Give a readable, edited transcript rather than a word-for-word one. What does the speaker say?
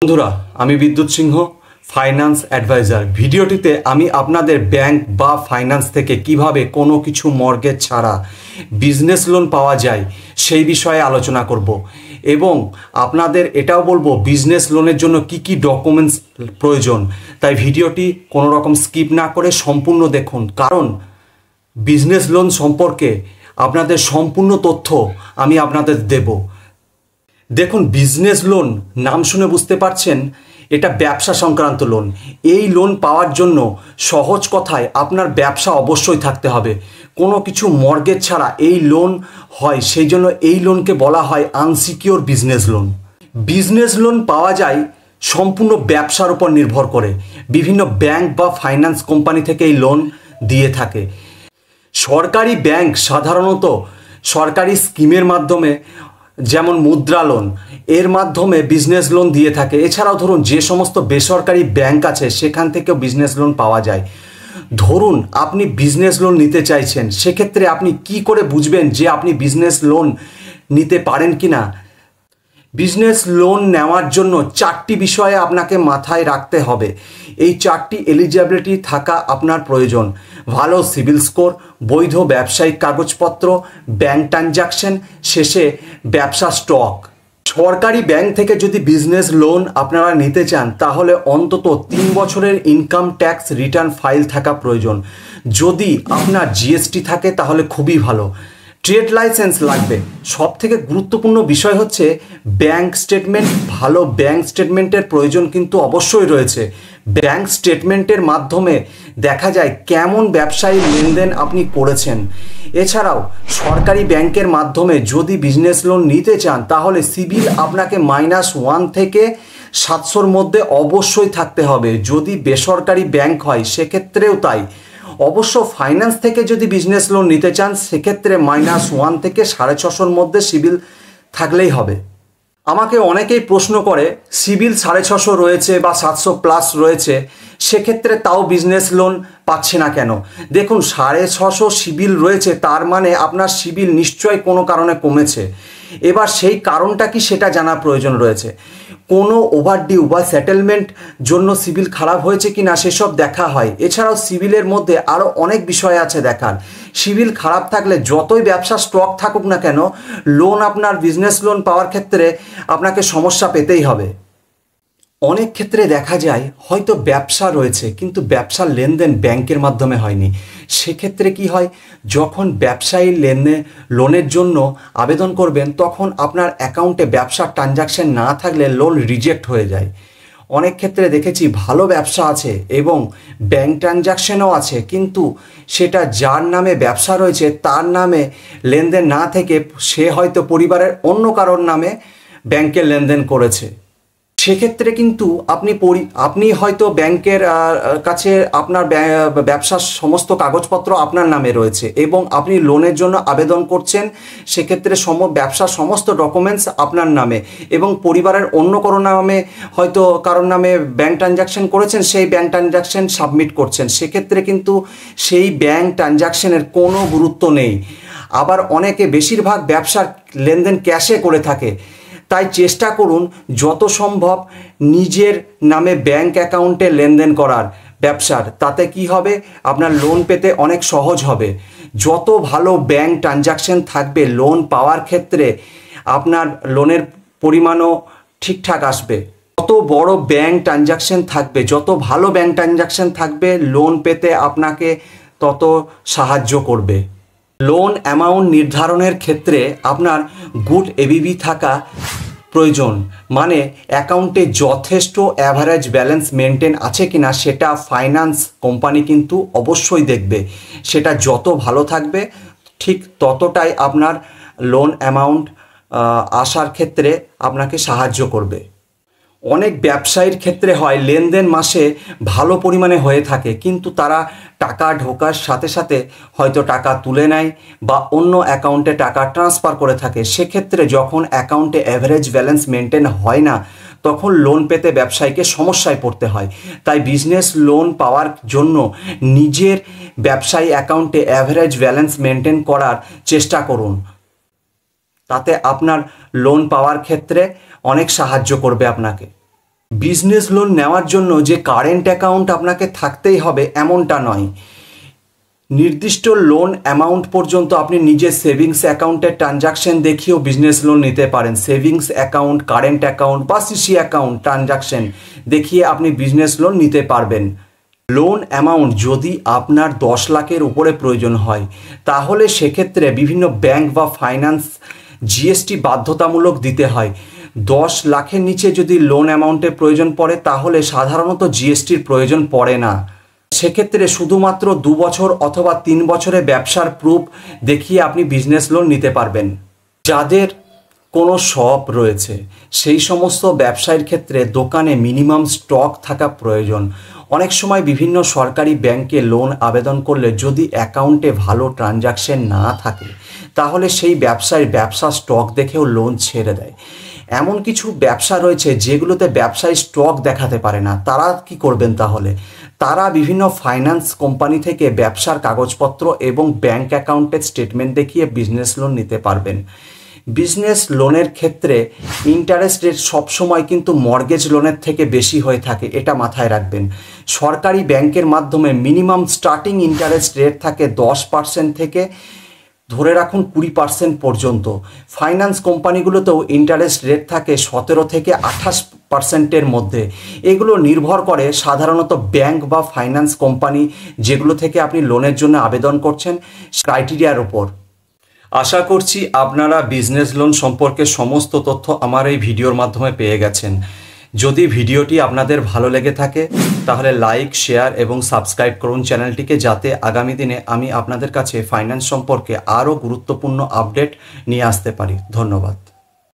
বন্ধুরা, আমি বিদ্যুৎ সিংহ, ফাইন্যান্স অ্যাডভাইজার। ভিডিওটিতে আমি আপনাদের ব্যাংক বা ফাইন্যান্স থেকে কিভাবে কোনো কিছু মর্গেজ ছাড়া বিজনেস লোন পাওয়া যায় সেই বিষয়ে আলোচনা করব এবং আপনাদের এটাও বলবো বিজনেস লোনের জন্য কি কি ডকুমেন্টস প্রয়োজন। তাই ভিডিওটি কোনো রকম স্কিপ না করে সম্পূর্ণ দেখুন, কারণ বিজনেস লোন সম্পর্কে আপনাদের সম্পূর্ণ তথ্য আমি আপনাদের দেব। দেখুন, বিজনেস লোন নাম শুনে বুঝতে পারছেন এটা ব্যবসা সংক্রান্ত লোন। এই লোন পাওয়ার জন্য সহজ কথায় আপনার ব্যবসা অবশ্যই থাকতে হবে। কোনো কিছু মর্গেজ ছাড়া এই লোন হয়, সেই জন্য এই লোনকে বলা হয় unsecure business loan. Business loan পাওয়া যায় সম্পূর্ণ ব্যবসার উপর নির্ভর করে। বিভিন্ন ব্যাংক বা ফাইন্যান্স কোম্পানি থেকে এই লোন দিয়ে থাকে। সরকারি ব্যাংক সাধারণত সরকারি স্কিমের মাধ্যমে, যেমন মুদ্রা লোন, এর মাধ্যমে বিজনেস লোন দিয়ে থাকে। এছাড়াও ধরুন যে সমস্ত বেসরকারি ব্যাংক আছে সেখান থেকেও বিজনেস লোন পাওয়া যায়। ধরুন আপনি বিজনেস লোন নিতে চাইছেন, সেক্ষেত্রে আপনি কি করে বুঝবেন যে আপনি বিজনেস লোন নিতে পারেন কি না? বিজনেস লোন নেওয়ার জন্য চারটি বিষয়ে আপনাকে মাথায় রাখতে হবে। এই চারটি এলিজিবিলিটি থাকা আপনার প্রয়োজন: ভালো সিভিল স্কোর, বৈধ ব্যবসায়িক কাগজপত্র, ব্যাংক ট্রানজাকশন, শেষে ব্যবসা স্টক। সরকারি ব্যাংক থেকে যদি বিজনেস লোন আপনারা নিতে চান তাহলে অন্তত 3 বছরের ইনকাম ট্যাক্স রিটার্ন ফাইল থাকা প্রয়োজন। যদি আপনার জিএসটি থাকে তাহলে খুবই ভালো। ট্রেড লাইসেন্স লাগবে। সব থেকে গুরুত্বপূর্ণ বিষয় হচ্ছে ব্যাংক স্টেটমেন্ট। ভালো ব্যাংক স্টেটমেন্টের প্রয়োজন কিন্তু অবশ্যই রয়েছে। ব্যাংক স্টেটমেন্টের মাধ্যমে দেখা যায় কেমন ব্যবসায়ী লেনদেন আপনি করেছেন। এছাড়াও সরকারি ব্যাংকের মাধ্যমে যদি বিজনেস লোন নিতে চান তাহলে সিবিল আপনাকে -1 থেকে 700-র মধ্যে অবশ্যই থাকতে হবে। যদি বেসরকারি ব্যাংক হয় সেক্ষেত্রেও তাই। অবশ্য ফাইন্যান্স থেকে যদি বিজনেস লোন নিতে চান সেক্ষেত্রে -1 থেকে 650-র মধ্যে সিবিল থাকলেই হবে। আমাকে অনেকেই প্রশ্ন করে, সিবিল 650 রয়েছে বা 700+ রয়েছে, সেক্ষেত্রে তাও বিজনেস লোন পাচ্ছে না কেন? দেখুন, 650 সিবিল রয়েছে, তার মানে আপনার সিবিল নিশ্চয়ই কোনো কারণে কমেছে। এবার সেই কারণটা কি সেটা জানা প্রয়োজন রয়েছে। কোনো ওভারডিউ বা সেটেলমেন্ট জন্য সিবিল খারাপ হয়েছে কি না সেসব দেখা হয়। এছাড়াও সিবিলের মধ্যে আরও অনেক বিষয় আছে দেখার। সিবিল খারাপ থাকলে যতই ব্যবসা স্টক থাকুক না কেন, লোন আপনার বিজনেস লোন পাওয়ার ক্ষেত্রে আপনাকে সমস্যা পেতেই হবে। অনেক ক্ষেত্রে দেখা যায় হয়তো ব্যবসা রয়েছে কিন্তু ব্যবসার লেনদেন ব্যাংকের মাধ্যমে হয়নি। সেক্ষেত্রে কি হয়, যখন ব্যবসায়ী লোনের জন্য আবেদন করবেন তখন আপনার অ্যাকাউন্টে ব্যবসার ট্রানজাকশন না থাকলে লোন রিজেক্ট হয়ে যায়। অনেক ক্ষেত্রে দেখেছি ভালো ব্যবসা আছে এবং ব্যাংক ট্রানজাকশনও আছে, কিন্তু সেটা যার নামে ব্যবসা রয়েছে তার নামে লেনদেন না থেকে সে হয়তো পরিবারের অন্য কারোর নামে ব্যাংকে লেনদেন করেছে। সেক্ষেত্রে কিন্তু আপনি হয়তো ব্যাংকের কাছে আপনার ব্যবসার সমস্ত কাগজপত্র আপনার নামে রয়েছে এবং আপনি লোনের জন্য আবেদন করছেন, সেক্ষেত্রে ব্যবসার সমস্ত ডকুমেন্টস আপনার নামে এবং পরিবারের অন্য কারো নামে হয়তো কারোর নামে ব্যাংক ট্রানজাকশন করেছেন, সেই ব্যাংক ট্রানজাকশন সাবমিট করছেন। সেক্ষেত্রে কিন্তু সেই ব্যাংক ট্রানজাকশনের কোনো গুরুত্ব নেই। আবার অনেকে বেশিরভাগ ব্যবসার লেনদেন ক্যাশে করে থাকে। তাই চেষ্টা করুন যত সম্ভব নিজের নামে ব্যাংক অ্যাকাউন্টে লেনদেন করার ব্যবসার। তাতে কি হবে, আপনার লোন পেতে অনেক সহজ হবে। যত ভালো ব্যাংক ট্রানজাকশন থাকবে লোন পাওয়ার ক্ষেত্রে আপনার লোনের পরিমাণও ঠিকঠাক আসবে। যত বড় ব্যাংক ট্রানজাকশন থাকবে, যত ভালো ব্যাংক ট্রানজাকশন থাকবে, লোন পেতে আপনাকে তত সাহায্য করবে। লোন অ্যামাউন্ট নির্ধারণের ক্ষেত্রে আপনার গুড এবিবি থাকা প্রয়োজন, মানে অ্যাকাউন্টে যথেষ্ট অ্যাভারেজ ব্যালেন্স মেনটেন আছে কিনা সেটা ফাইন্যান্স কোম্পানি কিন্তু অবশ্যই দেখবে। সেটা যত ভালো থাকবে ঠিক ততটাই আপনার লোন অ্যামাউন্ট আসার ক্ষেত্রে আপনাকে সাহায্য করবে। অনেক ব্যবসায়ীর ক্ষেত্রে হয় লেনদেন মাসে ভালো পরিমাণে হয়ে থাকে, কিন্তু তারা টাকা ঢোকার সাথে সাথে হয়তো টাকা তুলে নেয় বা অন্য অ্যাকাউন্টে টাকা ট্রান্সফার করে থাকে। সেক্ষেত্রে যখন অ্যাকাউন্টে অ্যাভারেজ ব্যালেন্স মেনটেন হয় না তখন লোন পেতে ব্যবসায়ীকে সমস্যায় পড়তে হয়। তাই বিজনেস লোন পাওয়ার জন্য নিজের ব্যবসায়ী অ্যাকাউন্টে অ্যাভারেজ ব্যালেন্স মেনটেন করার চেষ্টা করুন। তাতে আপনার লোন পাওয়ার ক্ষেত্রে অনেক সাহায্য করবে আপনাকে। বিজনেস লোন নেওয়ার জন্য যে কারেন্ট অ্যাকাউন্ট আপনাকে থাকতেই হবে এমনটা নয়। নির্দিষ্ট লোন অ্যামাউন্ট পর্যন্ত আপনি নিজের সেভিংস অ্যাকাউন্টের ট্রানজাকশন দেখিয়েও বিজনেস লোন নিতে পারেন। সেভিংস অ্যাকাউন্ট, কারেন্ট অ্যাকাউন্ট বা সিসি অ্যাকাউন্ট ট্রানজাকশন দেখিয়ে আপনি বিজনেস লোন নিতে পারবেন। লোন অ্যামাউন্ট যদি আপনার 10 লাখের উপরে প্রয়োজন হয় তাহলে সেক্ষেত্রে বিভিন্ন ব্যাংক বা ফাইন্যান্স জিএসটি বাধ্যতামূলক দিতে হয়। 10 লাখের নিচে যদি লোন অ্যামাউন্টের প্রয়োজন পড়ে তাহলে সাধারণত জিএসটির প্রয়োজন পড়ে না। সেক্ষেত্রে শুধুমাত্র 2 বছর অথবা 3 বছরের ব্যবসার প্রুফ দেখিয়ে আপনি বিজনেস লোন নিতে পারবেন। যাদের কোনো শপ রয়েছে সেই সমস্ত ব্যবসায়ীর ক্ষেত্রে দোকানে মিনিমাম স্টক থাকা প্রয়োজন। অনেক সময় বিভিন্ন সরকারি ব্যাংকে লোন আবেদন করলে যদি অ্যাকাউন্টে ভালো ট্রানজাকশন না থাকে তাহলে সেই ব্যবসায়ীর ব্যবসা স্টক দেখেও লোন ছেড়ে দেয়। এমন কিছু ব্যবসা রয়েছে যেগুলোতে ব্যবসায়ী স্টক দেখাতে পারে না, তারা কি করবেন তাহলে? তারা বিভিন্ন ফাইন্যান্স কোম্পানি থেকে ব্যবসার কাগজপত্র এবং ব্যাংক অ্যাকাউন্টের স্টেটমেন্ট দেখিয়ে বিজনেস লোন নিতে পারবেন। বিজনেস লোনের ক্ষেত্রে ইন্টারেস্ট রেট সবসময় কিন্তু মর্গেজ লোনের থেকে বেশি হয়ে থাকে, এটা মাথায় রাখবেন। সরকারি ব্যাংকের মাধ্যমে মিনিমাম স্টার্টিং ইন্টারেস্ট রেট থাকে 10% থেকে ধরে রাখুন 20% পর্যন্ত। ফাইন্যান্স কোম্পানিগুলোতেও ইন্টারেস্ট রেট থাকে 17 থেকে 28%-এর মধ্যে। এগুলো নির্ভর করে সাধারণত ব্যাংক বা ফাইন্যান্স কোম্পানি যেগুলো থেকে আপনি লোনের জন্য আবেদন করছেন ক্রাইটেরিয়ার উপর। আশা করছি আপনারা বিজনেস লোন সম্পর্কে সমস্ত তথ্য আমার এই ভিডিওর মাধ্যমে পেয়ে গেছেন। যদি ভিডিওটি আপনাদের ভালো লেগে থাকে তাহলে লাইক, শেয়ার এবং সাবস্ক্রাইব করুন চ্যানেলটিকে, যাতে আগামী দিনে আমি আপনাদের কাছে ফাইন্যান্স সম্পর্কে আরও গুরুত্বপূর্ণ আপডেট নিয়ে আসতে পারি। ধন্যবাদ।